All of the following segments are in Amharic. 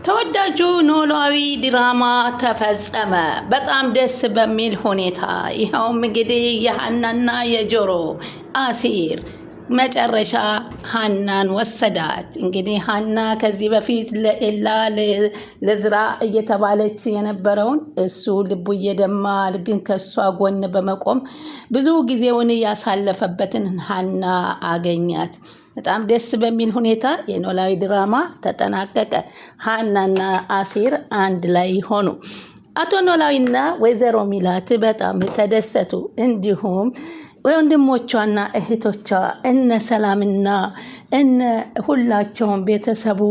ተወዳጁ ኖላዊ ድራማ ተፈጸመ በጣም ደስ በሚል ሁኔታ። ይኸውም እንግዲህ የሀናና የጆሮ አሲር መጨረሻ ሀናን ወሰዳት። እንግዲህ ሀና ከዚህ በፊት ለኤላ ለዝራ እየተባለች የነበረውን እሱ ልቡ እየደማ ግን ከሷ ጎን በመቆም ብዙ ጊዜውን ያሳለፈበትን ሀና አገኛት። በጣም ደስ በሚል ሁኔታ የኖላዊ ድራማ ተጠናቀቀ። ሀናና አሲር አንድ ላይ ሆኑ። አቶ ኖላዊና ወይዘሮ ሚላት በጣም ተደሰቱ። እንዲሁም ወንድሞቿና እህቶቿ እነ ሰላምና እነ ሁላቸውም ቤተሰቡ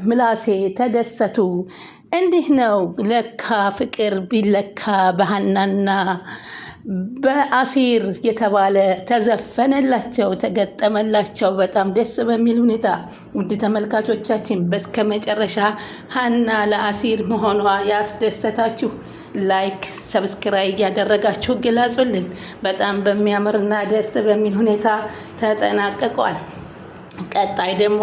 ምላሴ ተደሰቱ። እንዲህ ነው ለካ ፍቅር ቢለካ በሀናና በአሲር የተባለ ተዘፈነላቸው፣ ተገጠመላቸው በጣም ደስ በሚል ሁኔታ። ውድ ተመልካቾቻችን በስከ መጨረሻ ሀና ለአሲር መሆኗ ያስደሰታችሁ ላይክ ሰብስክራይብ እያደረጋችሁ ግለጹልን። በጣም በሚያምርና ደስ በሚል ሁኔታ ተጠናቀቋል። ቀጣይ ደግሞ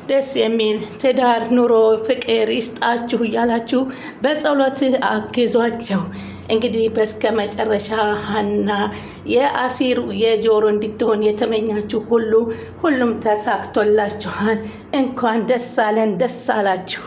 ደስ የሚል ትዳር ኑሮ ፍቅር ይስጣችሁ እያላችሁ በጸሎት አግዟቸው። እንግዲህ በስከ መጨረሻ ሀና የአሲር የጆሮ እንድትሆን የተመኛችሁ ሁሉም ተሳክቶላችኋል። እንኳን ደስ አለን፣ ደስ አላችሁ።